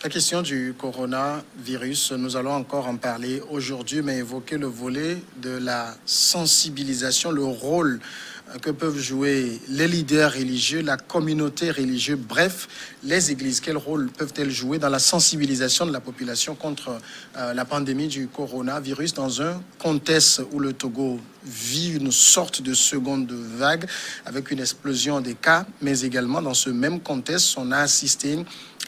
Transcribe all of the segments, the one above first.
La question du coronavirus, nous allons encore en parler aujourd'hui, mais évoquer le volet de la sensibilisation, le rôle que peuvent jouer les leaders religieux, la communauté religieuse, bref, les églises. Quel rôle peuvent-elles jouer dans la sensibilisation de la population contre la pandémie du coronavirus dans un contexte où le Togo vit une sorte de seconde vague avec une explosion des cas, mais également dans ce même contexte, on a assisté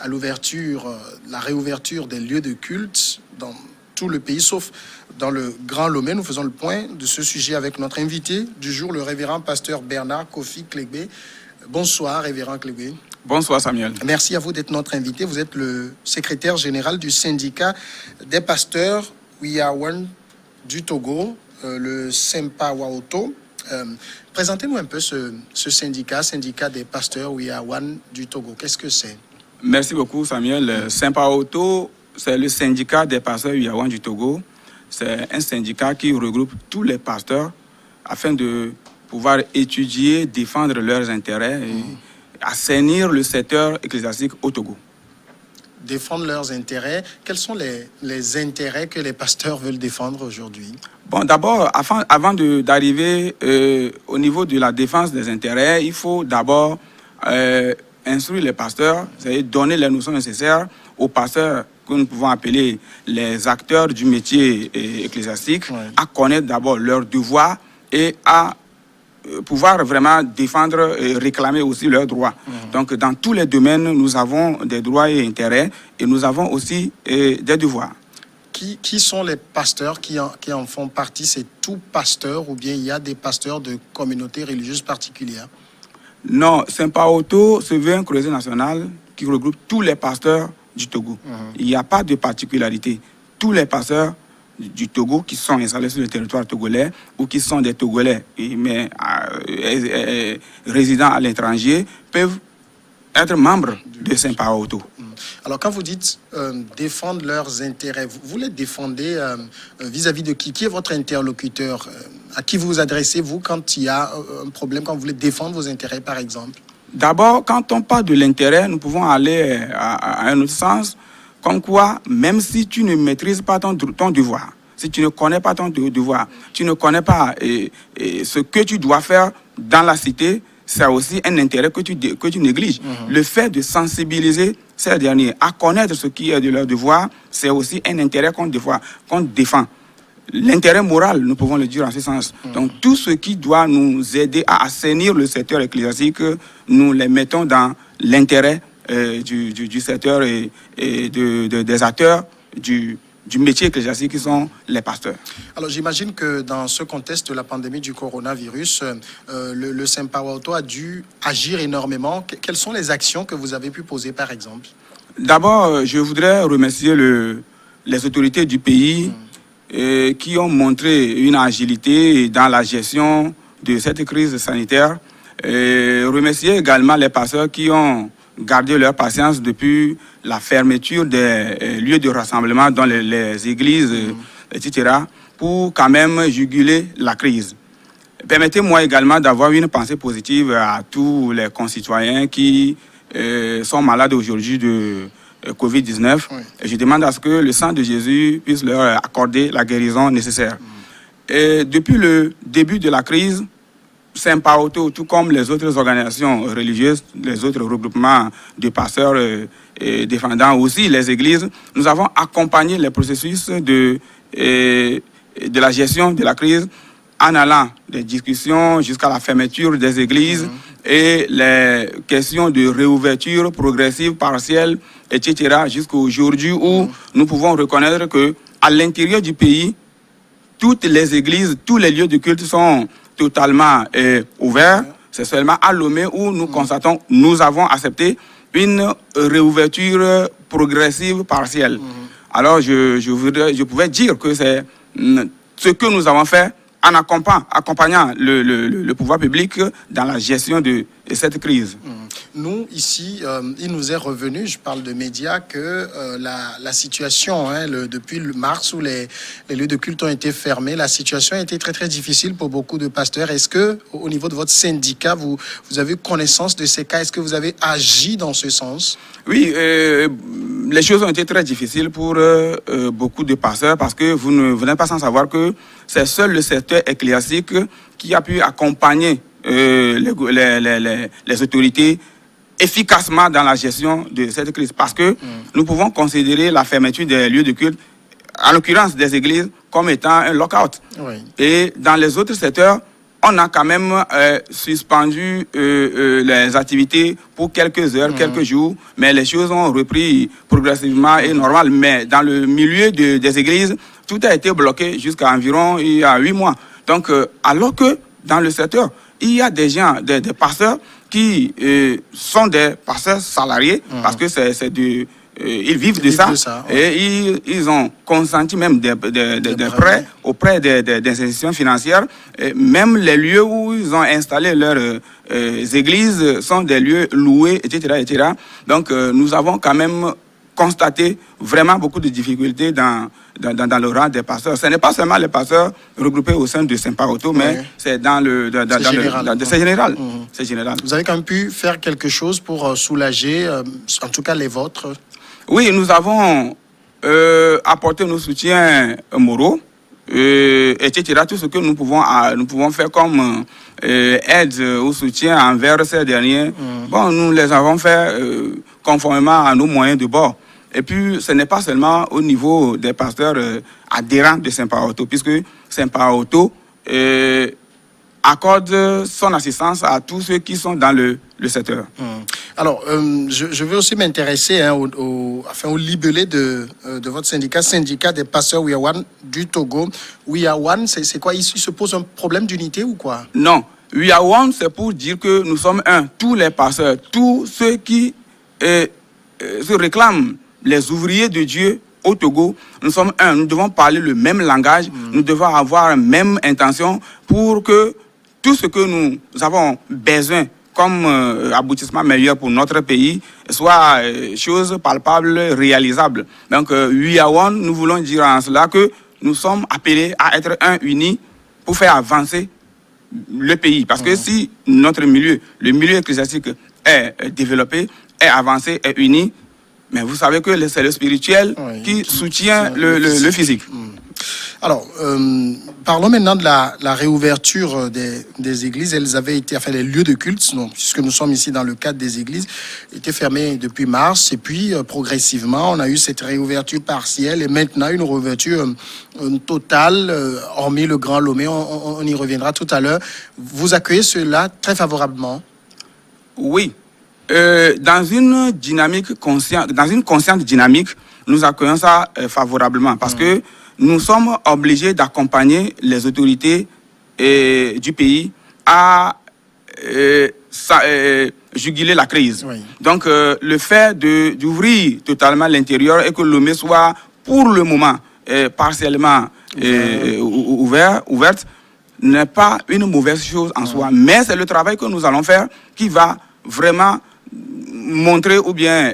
à la réouverture des lieux de culte dans tout le pays, sauf dans le Grand Lomé. Nous faisons le point de ce sujet avec notre invité du jour, le révérend pasteur Bernard Kofi Clegbé. Bonsoir, révérend Clegbé. Bonsoir, Samuel. Merci à vous d'être notre invité. Vous êtes le secrétaire général du syndicat des pasteurs Wiyawan du Togo, le Sempa Waoto. Présentez-nous un peu ce syndicat des pasteurs Wiyawan du Togo. Qu'est-ce que c'est? Merci beaucoup, Samuel. Sempa Waoto, c'est le syndicat des pasteurs Wiyawan du Togo. C'est un syndicat qui regroupe tous les pasteurs afin de pouvoir étudier, défendre leurs intérêts et assainir le secteur ecclésiastique au Togo. Défendre leurs intérêts. Quels sont les intérêts que les pasteurs veulent défendre aujourd'hui? Bon, d'abord, avant d'arriver au niveau de la défense des intérêts, il faut d'abord instruire les pasteurs, c'est-à-dire donner les notions nécessaires aux pasteurs que nous pouvons appeler les acteurs du métier ecclésiastique, à connaître d'abord leurs devoirs et à pouvoir vraiment défendre et réclamer aussi leurs droits. Donc, dans tous les domaines, nous avons des droits et intérêts et nous avons aussi des devoirs. Qui sont les pasteurs qui en font partie? C'est tout pasteur ou bien il y a des pasteurs de communautés religieuses particulières? Non, Sempa Waoto se veut un creuset national qui regroupe tous les pasteurs du Togo. Il n'y a pas de particularité. Tous les pasteurs du Togo qui sont installés sur le territoire togolais ou qui sont des Togolais mais résidant à l'étranger peuvent être membres de Sempa Waoto. Alors, quand vous dites défendre leurs intérêts, vous les défendez vis-à-vis de qui? Qui est votre interlocuteur? À qui vous vous adressez, vous, quand il y a un problème, quand vous voulez défendre vos intérêts, par exemple? D'abord, quand on parle de l'intérêt, nous pouvons aller à un autre sens, comme quoi, même si tu ne maîtrises pas ton devoir, si tu ne connais pas ton devoir, tu ne connais pas ce que tu dois faire dans la cité, c'est aussi un intérêt que tu négliges. Le fait de sensibiliser ces derniers à connaître ce qui est de leur devoir, c'est aussi un intérêt qu'on défend. L'intérêt moral, nous pouvons le dire en ce sens. Donc, tout ce qui doit nous aider à assainir le secteur ecclésiastique, nous les mettons dans l'intérêt du secteur et des acteurs du métier ecclésiastique qui sont les pasteurs. Alors, j'imagine que dans ce contexte de la pandémie du coronavirus, le Sempa Waoto a dû agir énormément. Quelles sont les actions que vous avez pu poser, par exemple? D'abord, je voudrais remercier les autorités du pays qui ont montré une agilité dans la gestion de cette crise sanitaire. Remercier également les pasteurs qui ont gardé leur patience depuis la fermeture des lieux de rassemblement dans les églises, etc., pour quand même juguler la crise. Permettez-moi également d'avoir une pensée positive à tous les concitoyens qui sont malades aujourd'hui de Covid-19. Et je demande à ce que le sang de Jésus puisse leur accorder la guérison nécessaire. Et depuis le début de la crise, Sempa Waoto, tout comme les autres organisations religieuses, les autres regroupements de pasteurs défendant aussi les églises, nous avons accompagné les processus de la gestion de la crise en allant des discussions jusqu'à la fermeture des églises et les questions de réouverture progressive, partielle, etc., jusqu'à aujourd'hui où nous pouvons reconnaître qu'à l'intérieur du pays, toutes les églises, tous les lieux de culte sont totalement ouverts. C'est seulement à Lomé où nous constatons, nous avons accepté une réouverture progressive partielle. Alors je pouvais dire que c'est ce que nous avons fait en accompagnant le pouvoir public dans la gestion de cette crise. Nous, ici, il nous est revenu, je parle de médias, que la situation, depuis le mars où les lieux de culte ont été fermés, la situation a été très très difficile pour beaucoup de pasteurs. Est-ce que, au niveau de votre syndicat, vous avez connaissance de ces cas? Est-ce que vous avez agi dans ce sens? Oui, les choses ont été très difficiles pour beaucoup de pasteurs parce que vous n'êtes pas sans savoir que c'est seul le secteur ecclésiastique qui a pu accompagner les autorités efficacement dans la gestion de cette crise. Parce que nous pouvons considérer la fermeture des lieux de culte, en l'occurrence des églises, comme étant un lockout. Oui. Et dans les autres secteurs, on a quand même suspendu les activités pour quelques heures, quelques jours, mais les choses ont repris progressivement et normal. Mais dans le milieu des églises, tout a été bloqué jusqu'à environ il y a 8 mois. Donc, alors que dans le secteur, il y a des gens, des pasteurs qui sont des pasteurs salariés, parce que ils vivent de ça. Oui. Et ils ont consenti même des prêts auprès des institutions financières. Et même les lieux où ils ont installé leurs églises sont des lieux loués, etc. etc. Donc, nous avons quand même constaté vraiment beaucoup de difficultés dans le rang des pasteurs. Ce n'est pas seulement les pasteurs regroupés au sein de Saint-Paoto, mais c'est c'est général. C'est général. Vous avez quand même pu faire quelque chose pour soulager, en tout cas les vôtres? Oui, nous avons apporté nos soutiens moraux, etc. Tout ce que nous pouvons faire comme aide ou soutien envers ces derniers. Bon, nous les avons fait conformément à nos moyens de bord. Et puis, ce n'est pas seulement au niveau des pasteurs adhérents de Saint-Paoto, puisque Saint-Paoto accorde son assistance à tous ceux qui sont dans le secteur. Alors, je veux aussi m'intéresser au libellé de votre syndicat des pasteurs Wiyawan du Togo. Wiyawan, c'est quoi? Il se pose un problème d'unité ou quoi? Non. Wiyawan, c'est pour dire que nous sommes un. Tous les pasteurs, tous ceux qui se réclament les ouvriers de Dieu au Togo, nous sommes un. Nous devons parler le même langage, nous devons avoir la même intention pour que tout ce que nous avons besoin comme aboutissement meilleur pour notre pays soit chose palpable, réalisable. Donc, Wiyawan, nous voulons dire en cela que nous sommes appelés à être un unis pour faire avancer le pays. Parce que si notre milieu, le milieu ecclésiastique est développé, est avancé, est uni, mais vous savez que c'est le spirituel qui soutient le physique. Alors, parlons maintenant de la réouverture des églises. Elles avaient été, les lieux de culte, puisque nous sommes ici dans le cadre des églises, étaient fermés depuis mars. Et puis, progressivement, on a eu cette réouverture partielle et maintenant une réouverture totale, hormis le Grand Lomé. On y reviendra tout à l'heure. Vous accueillez cela très favorablement? Oui. Dans une consciente dynamique, nous accueillons ça favorablement parce que nous sommes obligés d'accompagner les autorités du pays à juguler la crise. Oui. Donc, le fait d'ouvrir totalement l'intérieur et que Lomé soit, pour le moment, partiellement ouverte, n'est pas une mauvaise chose en soi. Mais c'est le travail que nous allons faire qui va vraiment montrer ou bien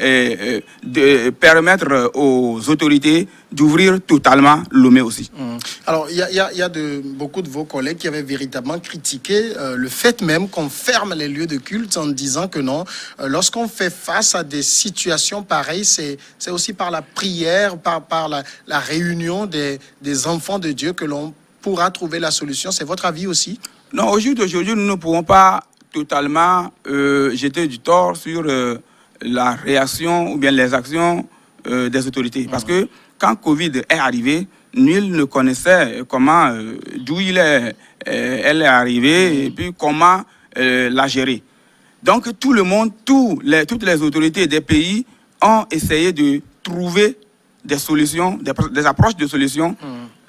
permettre aux autorités d'ouvrir totalement Lomé aussi. Alors, il y a beaucoup de vos collègues qui avaient véritablement critiqué le fait même qu'on ferme les lieux de culte en disant que non, lorsqu'on fait face à des situations pareilles, c'est aussi par la prière, par la réunion des enfants de Dieu que l'on pourra trouver la solution. C'est votre avis aussi? Non, au jour d'aujourd'hui, nous ne pouvons pas totalement jeter du tort sur la réaction ou bien les actions des autorités. Parce que quand Covid est arrivé, nul ne connaissait comment, d'où elle est arrivée et puis comment la gérer. Donc tout le monde, toutes les autorités des pays ont essayé de trouver des solutions, des approches de solutions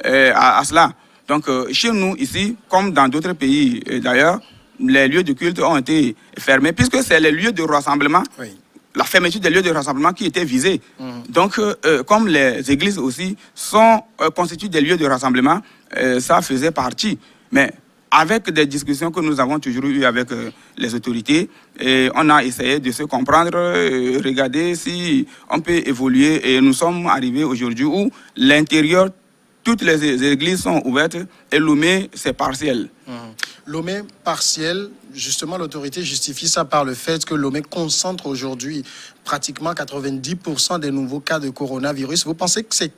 à cela. Donc chez nous ici, comme dans d'autres pays d'ailleurs, les lieux de culte ont été fermés, puisque c'est les lieux de rassemblement, la fermeture des lieux de rassemblement qui était visée. Donc, comme les églises aussi sont constituées des lieux de rassemblement, ça faisait partie. Mais avec des discussions que nous avons toujours eues avec les autorités, on a essayé de se comprendre, regarder si on peut évoluer. Et nous sommes arrivés aujourd'hui où l'intérieur, toutes les églises sont ouvertes et Lomé, c'est partiel. Lomé partiel, justement, l'autorité justifie ça par le fait que Lomé concentre aujourd'hui pratiquement 90% des nouveaux cas de coronavirus. Vous pensez que c'est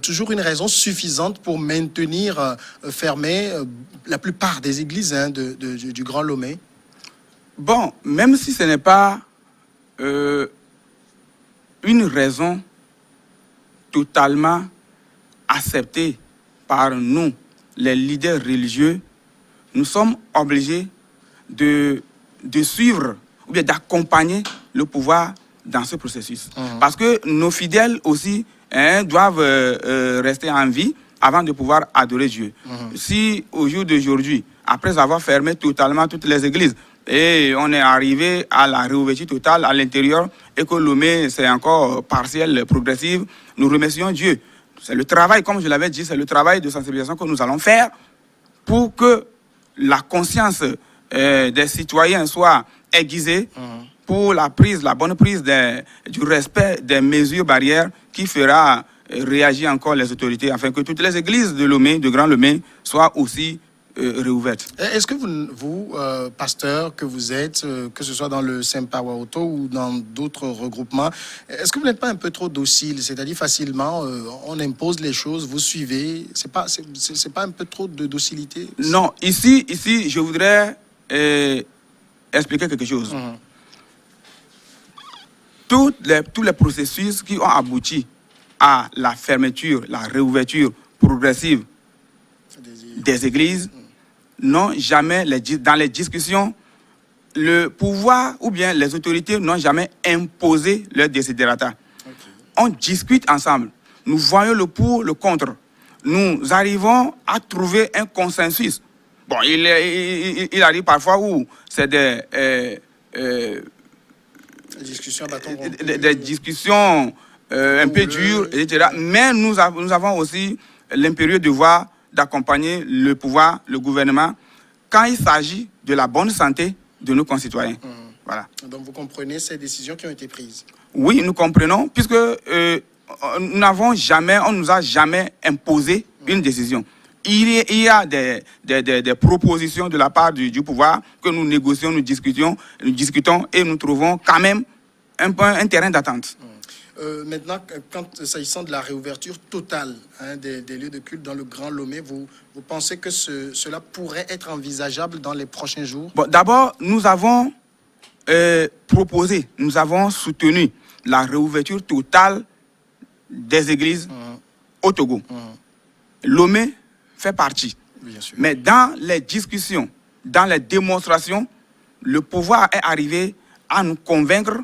toujours une raison suffisante pour maintenir fermée la plupart des églises du Grand Lomé? Bon, même si ce n'est pas une raison totalement acceptée par nous, les leaders religieux, nous sommes obligés de suivre ou bien d'accompagner le pouvoir dans ce processus. Parce que nos fidèles aussi doivent rester en vie avant de pouvoir adorer Dieu. Si au jour d'aujourd'hui, après avoir fermé totalement toutes les églises, et on est arrivé à la réouverture totale à l'intérieur, et que Lomé, c'est encore partiel, progressif, nous remercions Dieu. C'est le travail, comme je l'avais dit, c'est le travail de sensibilisation que nous allons faire pour que la conscience des citoyens soit aiguisée pour la bonne prise du respect des mesures barrières qui fera réagir encore les autorités afin que toutes les églises de Lomé, de Grand Lomé, soient aussi réouvertes. Est-ce que vous, pasteur que vous êtes, que ce soit dans le Saint-Pawaoto ou dans d'autres regroupements, est-ce que vous n'êtes pas un peu trop docile? C'est-à-dire facilement, on impose les choses, vous suivez. C'est pas un peu trop de docilité? Non, ici, je voudrais expliquer quelque chose. Tous les processus qui ont abouti à la fermeture, la réouverture progressive des églises, n'ont jamais, dans les discussions, le pouvoir ou bien les autorités n'ont jamais imposé leur desiderata. On discute ensemble. Nous voyons le pour, le contre. Nous arrivons à trouver un consensus. Bon, il arrive parfois où c'est des discussions un peu dures, etc. Mais nous avons aussi l'impérieux devoir d'accompagner le pouvoir, le gouvernement, quand il s'agit de la bonne santé de nos concitoyens. Voilà. Donc vous comprenez ces décisions qui ont été prises? Oui, nous comprenons, puisque on ne nous a jamais imposé une décision. Il y a des propositions de la part du pouvoir que nous négocions, nous discutons et nous trouvons quand même un terrain d'attente. Maintenant, s'agissant de la réouverture totale des lieux de culte dans le Grand Lomé, vous pensez que cela pourrait être envisageable dans les prochains jours? Bon, d'abord, nous avons proposé, nous avons soutenu la réouverture totale des églises au Togo. Lomé fait partie. Bien sûr. Mais dans les discussions, dans les démonstrations, le pouvoir est arrivé à nous convaincre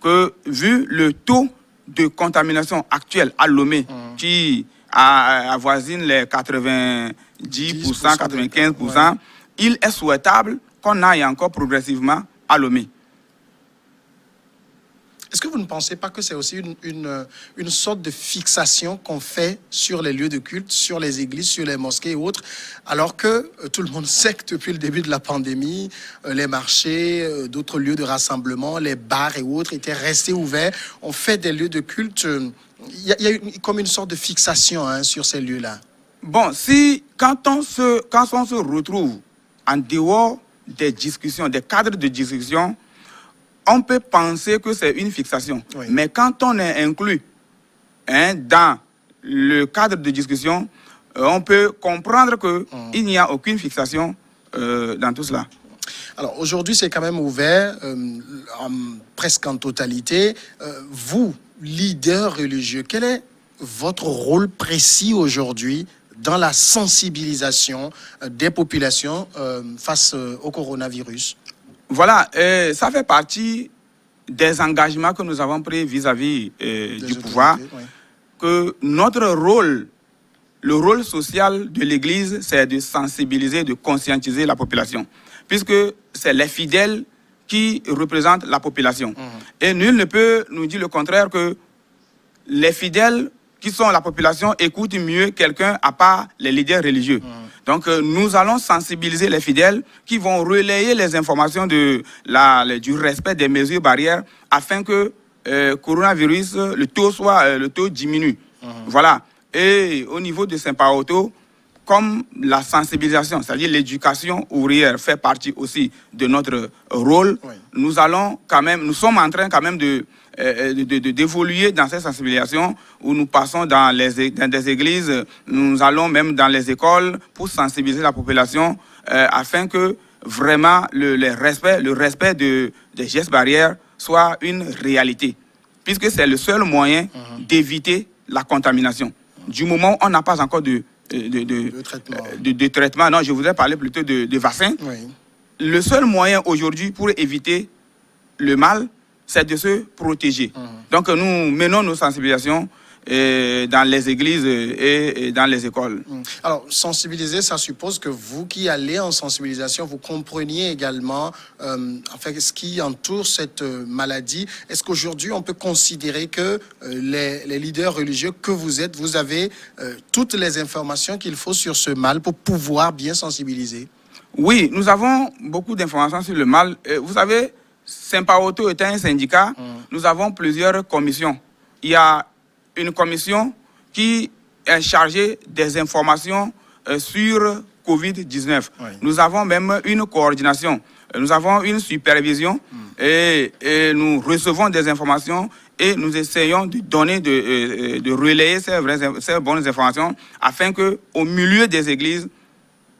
que, vu le taux de contamination actuel à Lomé, qui avoisine les 90%, 95%, il est souhaitable qu'on aille encore progressivement à Lomé. Est-ce que vous ne pensez pas que c'est aussi une sorte de fixation qu'on fait sur les lieux de culte, sur les églises, sur les mosquées et autres, alors que tout le monde sait que depuis le début de la pandémie, les marchés, d'autres lieux de rassemblement, les bars et autres étaient restés ouverts. On fait des lieux de culte. Il y a comme une sorte de fixation sur ces lieux-là. Bon, quand on se retrouve en dehors des discussions, des cadres de discussion, on peut penser que c'est une fixation. Oui. Mais quand on est inclus dans le cadre de discussion, on peut comprendre qu'il n'y a aucune fixation dans tout cela. Alors aujourd'hui, c'est quand même ouvert, presque en totalité. Vous, leader religieux, quel est votre rôle précis aujourd'hui dans la sensibilisation des populations face au coronavirus? Voilà, ça fait partie des engagements que nous avons pris vis-à-vis du pouvoir, oui. Que notre rôle, le rôle social de l'Église, c'est de sensibiliser, de conscientiser la population, puisque c'est les fidèles qui représentent la population. Et nul ne peut nous dire le contraire, que les fidèles qui sont la population écoutent mieux quelqu'un à part les leaders religieux. Donc, nous allons sensibiliser les fidèles qui vont relayer les informations du respect des mesures barrières afin que coronavirus, le taux diminue. Voilà. Et au niveau de Saint-Paoto, comme la sensibilisation, c'est-à-dire l'éducation ouvrière fait partie aussi de notre rôle, Oui. nous sommes en train quand même d'évoluer dans cette sensibilisation où nous passons dans des églises, nous allons même dans les écoles pour sensibiliser la population afin que vraiment le respect des gestes barrières soit une réalité, puisque c'est le seul moyen d'éviter la contamination. Du moment où on n'a pas encore de traitement, non, je voudrais parler plutôt de vaccin. Oui. Le seul moyen aujourd'hui pour éviter le mal, c'est de se protéger. Donc nous menons nos sensibilisations dans les églises et dans les écoles. Alors, sensibiliser, ça suppose que vous qui allez en sensibilisation, vous compreniez également ce qui entoure cette maladie. Est-ce qu'aujourd'hui, on peut considérer que les leaders religieux que vous êtes, vous avez toutes les informations qu'il faut sur ce mal pour pouvoir bien sensibiliser? Oui, nous avons beaucoup d'informations sur le mal. Vous savez, Saint-Paoto étant un syndicat, nous avons plusieurs commissions. Il y a une commission qui est chargée des informations sur Covid-19. Oui. Nous avons même une coordination, nous avons une supervision et nous recevons des informations et nous essayons de donner, de relayer ces bonnes informations afin qu'au milieu des églises,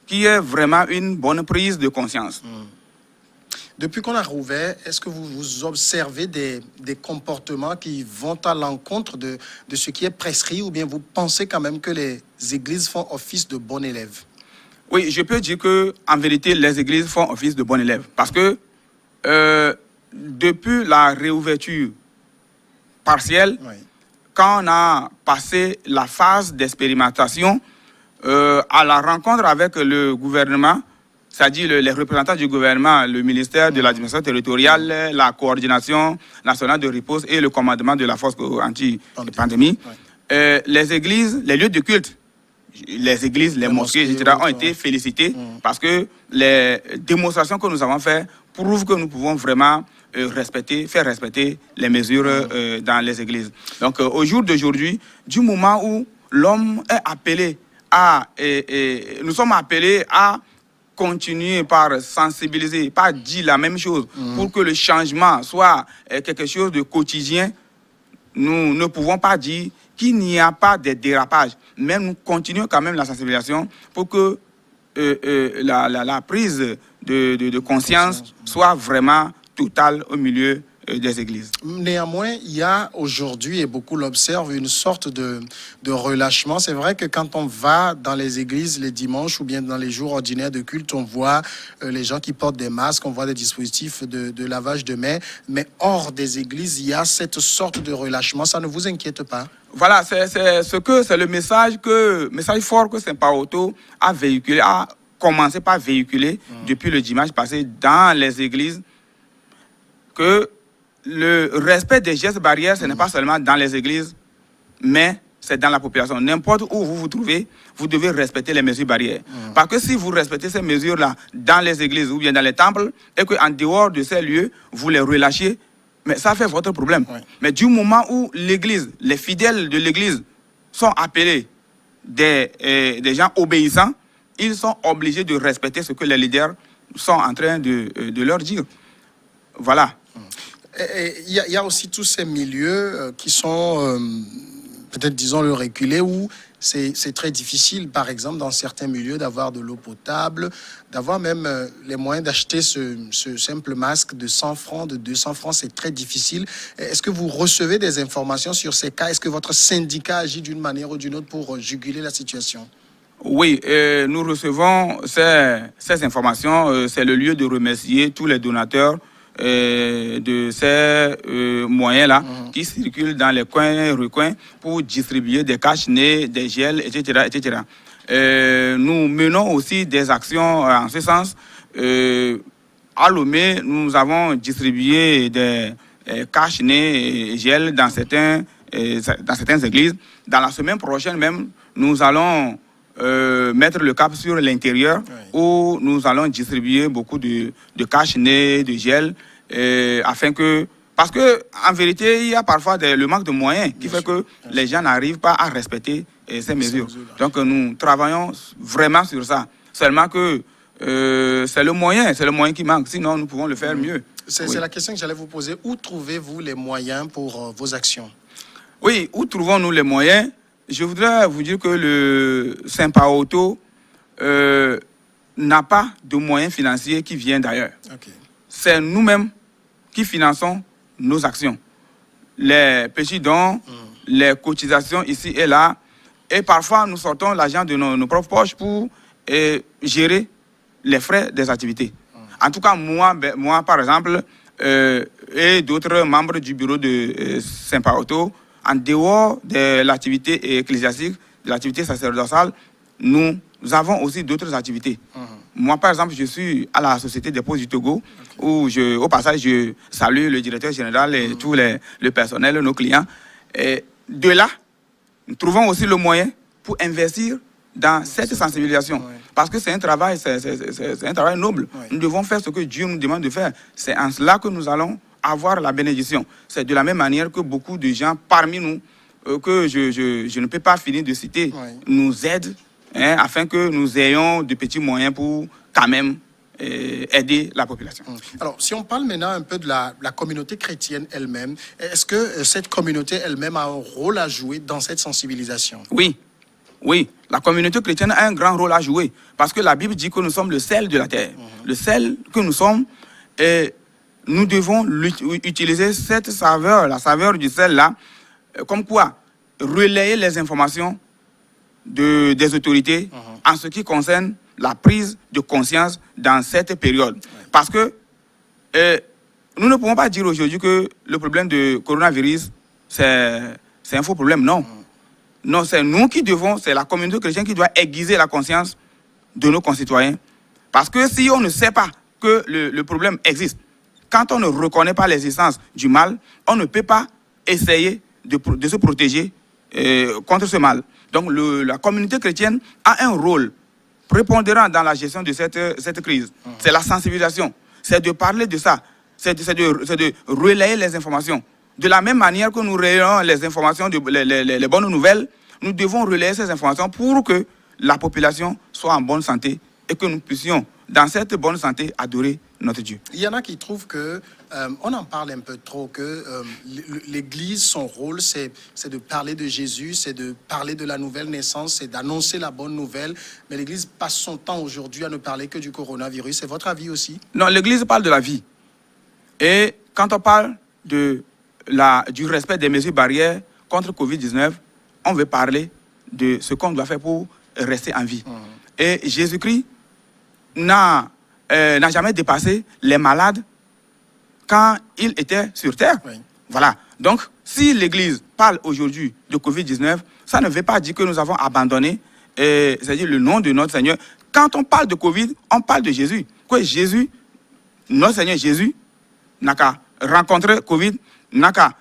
qu'il y ait vraiment une bonne prise de conscience. Depuis qu'on a rouvert, est-ce que vous observez des comportements qui vont à l'encontre de ce qui est prescrit, ou bien vous pensez quand même que les églises font office de bons élèves? Oui, je peux dire qu'en vérité, les églises font office de bons élèves. Parce que depuis la réouverture partielle, Oui. quand on a passé la phase d'expérimentation, à la rencontre avec le gouvernement, c'est-à-dire les représentants du gouvernement, le ministère de l'administration territoriale, la coordination nationale de riposte et le commandement de la force anti-pandémie, les églises, les lieux de culte, les églises, les mosquées, etc., ont été félicités parce que les démonstrations que nous avons faites prouvent que nous pouvons vraiment faire respecter les mesures dans les églises. Donc, au jour d'aujourd'hui, du moment où l'homme est appelé nous sommes appelés à continuer par sensibiliser, par dire la même chose pour que le changement soit quelque chose de quotidien. Nous ne pouvons pas dire qu'il n'y a pas de dérapage, mais nous continuons quand même la sensibilisation pour que la prise de conscience soit vraiment totale au milieu des églises. Néanmoins, il y a aujourd'hui, et beaucoup l'observent, une sorte de relâchement. C'est vrai que quand on va dans les églises les dimanches ou bien dans les jours ordinaires de culte, on voit les gens qui portent des masques, on voit des dispositifs de lavage de mains, mais hors des églises, il y a cette sorte de relâchement. Ça ne vous inquiète pas? Voilà, c'est le message fort que Saint-Paoto a véhiculé, a commencé par véhiculer depuis le dimanche passé dans les églises, que le respect des gestes barrières, ce n'est pas seulement dans les églises, mais c'est dans la population. N'importe où vous vous trouvez, vous devez respecter les mesures barrières. Parce que si vous respectez ces mesures-là dans les églises ou bien dans les temples, et qu'en dehors de ces lieux, vous les relâchez, mais ça fait votre problème. Oui. Mais du moment où l'église, les fidèles de l'église sont appelés des gens obéissants, ils sont obligés de respecter ce que les leaders sont en train de leur dire. Voilà. Il y a aussi tous ces milieux qui sont, peut-être disons le reculés, où c'est très difficile, par exemple, dans certains milieux, d'avoir de l'eau potable, d'avoir même les moyens d'acheter ce simple masque de 100 francs, de 200 francs, c'est très difficile. Est-ce que vous recevez des informations sur ces cas? Est-ce que votre syndicat agit d'une manière ou d'une autre pour juguler la situation? Oui, nous recevons ces informations. C'est le lieu de remercier tous les donateurs de ces moyens-là qui circulent dans les coins et recoins pour distribuer des cache-nez, des gels, etc. etc. Nous menons aussi des actions en ce sens. À Lomé, nous avons distribué des cache-nez et gels dans certaines églises. Dans la semaine prochaine même, nous allons mettre le cap sur l'intérieur, où nous allons distribuer beaucoup de cache-nez, de gel, afin que... Parce qu'en vérité, il y a parfois le manque de moyens qui fait que les gens n'arrivent pas à respecter ces mesures. Donc nous travaillons vraiment sur ça. Seulement que c'est le moyen qui manque. Sinon, nous pouvons le faire mieux. C'est la question que j'allais vous poser. Où trouvez-vous les moyens pour vos actions? Oui, où trouvons-nous les moyens? Je voudrais vous dire que le Saint-Paoto n'a pas de moyens financiers qui viennent d'ailleurs. Okay. C'est nous-mêmes qui finançons nos actions. Les petits dons, les cotisations ici et là. Et parfois, nous sortons l'argent de nos propres poches pour gérer les frais des activités. En tout cas, moi par exemple, et d'autres membres du bureau de Saint-Paoto, en dehors de l'activité ecclésiastique, de l'activité sacerdotale, nous avons aussi d'autres activités. Moi, par exemple, je suis à la Société des Postes du Togo, où au passage, je salue le directeur général et tout le personnel, nos clients. Et de là, nous trouvons aussi le moyen pour investir dans cette sensibilisation. Parce que c'est un travail, c'est un travail noble. Nous devons faire ce que Dieu nous demande de faire. C'est en cela que nous allons avoir la bénédiction. C'est de la même manière que beaucoup de gens parmi nous, que je ne peux pas finir de citer, nous aident, afin que nous ayons de petits moyens pour quand même aider la population. Alors, si on parle maintenant un peu de la communauté chrétienne elle-même, est-ce que cette communauté elle-même a un rôle à jouer dans cette sensibilisation? Oui, la communauté chrétienne a un grand rôle à jouer parce que la Bible dit que nous sommes le sel de la terre. Le sel que nous sommes, et nous devons utiliser cette saveur, la saveur du sel-là, comme quoi relayer les informations des autorités en ce qui concerne la prise de conscience dans cette période. Parce que nous ne pouvons pas dire aujourd'hui que le problème de coronavirus, c'est un faux problème, non. Non, c'est nous qui devons, c'est la communauté chrétienne qui doit aiguiser la conscience de nos concitoyens. Parce que si on ne sait pas que le problème existe, quand on ne reconnaît pas l'existence du mal, on ne peut pas essayer de se protéger contre ce mal. Donc la communauté chrétienne a un rôle prépondérant dans la gestion de cette crise. C'est la sensibilisation, c'est de parler de ça, c'est de relayer les informations. De la même manière que nous relayons les informations, les bonnes nouvelles, nous devons relayer ces informations pour que la population soit en bonne santé et que nous puissions, dans cette bonne santé, adorer notre Dieu. Il y en a qui trouvent que, on en parle un peu trop, que l'Église, son rôle, c'est de parler de Jésus, c'est de parler de la nouvelle naissance, c'est d'annoncer la bonne nouvelle. Mais l'Église passe son temps aujourd'hui à ne parler que du coronavirus. C'est votre avis aussi? Non, l'Église parle de la vie. Et quand on parle du respect des mesures barrières contre Covid-19, on veut parler de ce qu'on doit faire pour rester en vie. Et Jésus-Christ n'a jamais dépassé les malades quand il était sur terre. Voilà. Donc, si l'Église parle aujourd'hui de Covid-19, ça ne veut pas dire que nous avons abandonné, c'est-à-dire le nom de notre Seigneur. Quand on parle de Covid, on parle de Jésus. Que Jésus, notre Seigneur Jésus, n'a qu'à rencontrer Covid, n'a qu'à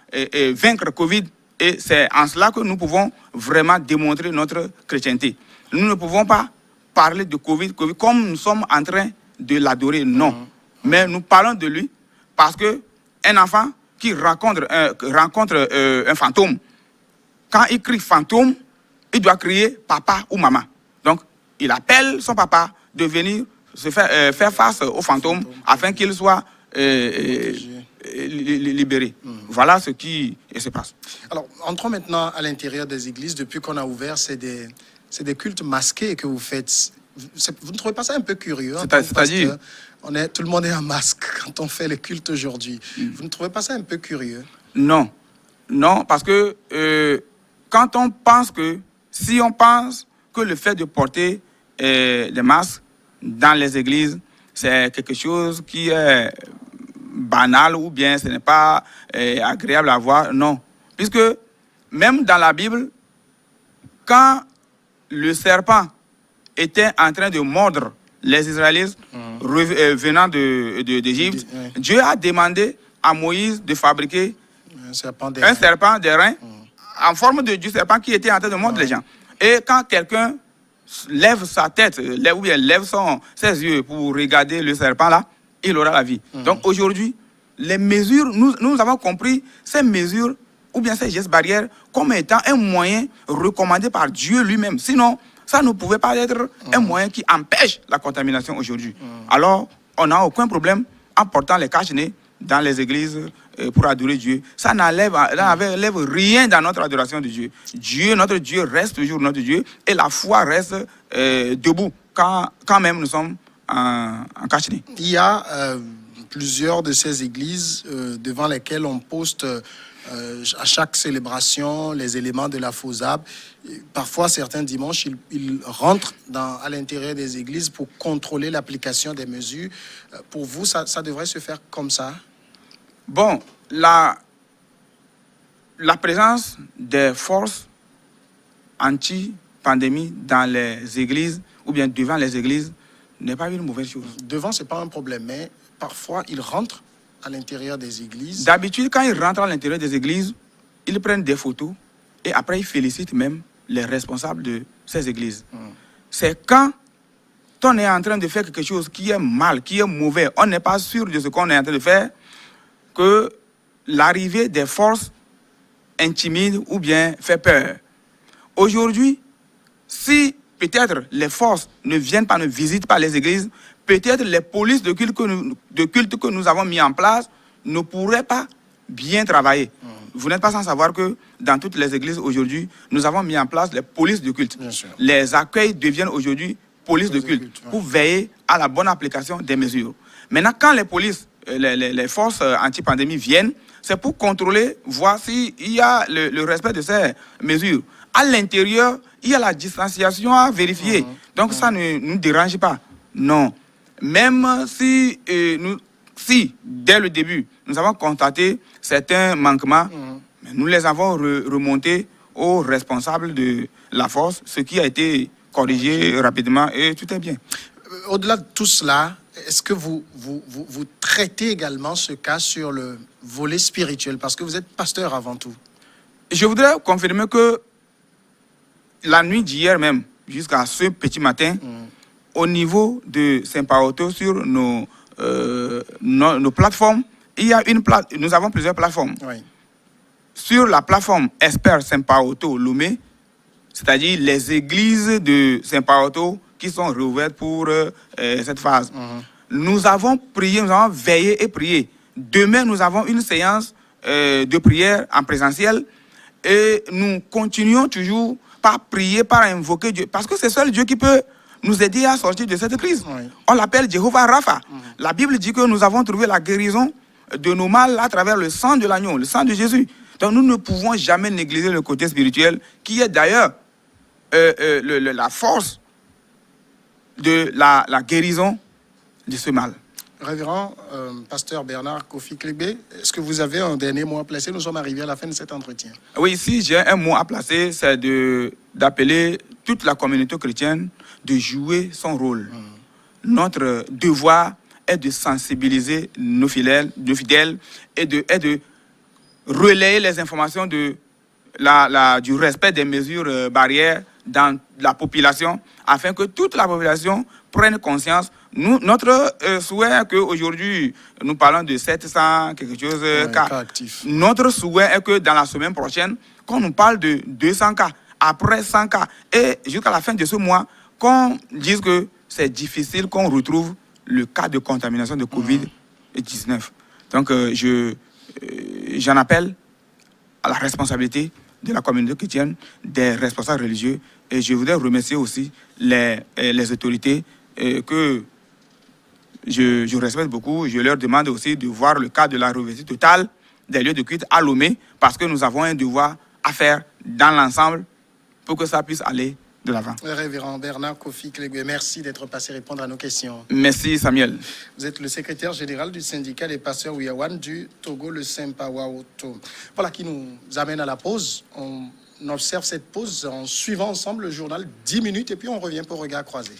vaincre Covid, et c'est en cela que nous pouvons vraiment démontrer notre chrétienté. Nous ne pouvons pas parler de Covid comme nous sommes en train de l'adorer, non. Mais nous parlons de lui parce qu'un enfant qui rencontre un fantôme, quand il crie fantôme, il doit crier papa ou maman. Donc, il appelle son papa de venir faire face au fantôme afin qu'il soit libéré. Voilà ce qui se passe. Alors, entrons maintenant à l'intérieur des églises. Depuis qu'on a ouvert, c'est des cultes masqués que vous faites. Vous ne trouvez pas ça un peu curieux? C'est-à-dire tout le monde est en masque quand on fait les cultes aujourd'hui. Vous ne trouvez pas ça un peu curieux? Non. Non, parce que quand on pense que, si on pense que le fait de porter des masques dans les églises, c'est quelque chose qui est banal ou bien ce n'est pas agréable à voir, non. Puisque même dans la Bible, quand le serpent était en train de mordre les Israélites venant d'Égypte, Dieu a demandé à Moïse de fabriquer un serpent d'airain en forme du serpent qui était en train de mordre les gens. Et quand quelqu'un lève sa tête, ou bien lève ses yeux pour regarder le serpent là, il aura la vie. Donc aujourd'hui, les mesures, nous avons compris, ces mesures ou bien ces gestes barrières comme étant un moyen recommandé par Dieu lui-même. Sinon, ça ne pouvait pas être un moyen qui empêche la contamination aujourd'hui. Alors, on n'a aucun problème en portant les cache-nez dans les églises pour adorer Dieu. Ça n'enlève rien dans notre adoration de Dieu. Dieu, notre Dieu, reste toujours notre Dieu et la foi reste debout quand même nous sommes en cache-nez. Il y a plusieurs de ces églises devant lesquelles on poste à chaque célébration les éléments de la FOSAB. Parfois, certains dimanches, ils rentrent à l'intérieur des églises pour contrôler l'application des mesures. Pour vous, ça devrait se faire comme ça? Bon, la présence des forces anti-pandémie dans les églises ou bien devant les églises n'est pas une mauvaise chose. Devant, ce n'est pas un problème, mais parfois, ils rentrent à l'intérieur des églises. D'habitude, quand ils rentrent à l'intérieur des églises, ils prennent des photos et après, ils félicitent même les responsables de ces églises. C'est quand on est en train de faire quelque chose qui est mal, qui est mauvais, on n'est pas sûr de ce qu'on est en train de faire, que l'arrivée des forces intimide ou bien fait peur. Aujourd'hui, si peut-être les forces ne viennent pas, ne visitent pas les églises, peut-être les polices de culte que nous avons mis en place ne pourraient pas bien travailler. Vous n'êtes pas sans savoir que dans toutes les églises aujourd'hui, nous avons mis en place les polices de culte. Les accueils deviennent aujourd'hui polices de culte pour veiller à la bonne application des mesures. Maintenant, quand les polices, les forces anti-pandémie viennent, c'est pour contrôler, voir s'il y a le respect de ces mesures. À l'intérieur, il y a la distanciation à vérifier. Donc ça ne nous dérange pas. Non. Même si, dès le début, nous avons constaté certains manquements, nous les avons remontés aux responsables de la force, ce qui a été corrigé rapidement et tout est bien. Au-delà de tout cela, est-ce que vous traitez également ce cas sur le volet spirituel? Parce que vous êtes pasteur avant tout. Je voudrais confirmer que la nuit d'hier même, jusqu'à ce petit matin, au niveau de Saint-Paoto, sur nos plateformes, nous avons plusieurs plateformes. Oui. Sur la plateforme Esper Saint-Paoto Lomé, c'est-à-dire les églises de Saint-Paoto qui sont réouvertes pour cette phase. Nous avons prié, nous avons veillé et prié. Demain, nous avons une séance de prière en présentiel et nous continuons toujours par prier, par invoquer Dieu. Parce que c'est seul Dieu qui peut nous aider à sortir de cette crise. Oui. On l'appelle Jéhovah Rapha. La Bible dit que nous avons trouvé la guérison de nos mal à travers le sang de l'agneau, le sang de Jésus. Donc nous ne pouvons jamais négliger le côté spirituel qui est d'ailleurs la force de la guérison de ce mal. Révérend pasteur Bernard Kofi Clégbé, est-ce que vous avez un dernier mot à placer? Nous sommes arrivés à la fin de cet entretien. Oui, ici j'ai un mot à placer, c'est d'appeler toute la communauté chrétienne de jouer son rôle. Notre devoir est de sensibiliser nos fidèles et de relayer les informations du respect des mesures barrières dans la population, afin que toute la population prenne conscience. Notre souhait est qu'aujourd'hui, nous parlons de 700 quelque chose cas actifs. Notre souhait est que dans la semaine prochaine, qu'on nous parle de 200 cas, après 100 cas, et jusqu'à la fin de ce mois, qu'on dise que c'est difficile qu'on retrouve le cas de contamination de Covid-19. Donc, j'en appelle à la responsabilité de la communauté chrétienne, des responsables religieux, et je voudrais remercier aussi les autorités que je respecte beaucoup. Je leur demande aussi de voir le cas de la réouverture totale des lieux de culte à Lomé, parce que nous avons un devoir à faire dans l'ensemble pour que ça puisse aller de l'avant. Révérend Bernard Kofi Clégbé, merci d'être passé répondre à nos questions. Merci Samuel. Vous êtes le secrétaire général du syndicat des pasteurs Ouyawan du Togo, le Saint-Paoto. Voilà qui nous amène à la pause. On observe cette pause en suivant ensemble le journal 10 minutes et puis on revient pour Regard Croisé.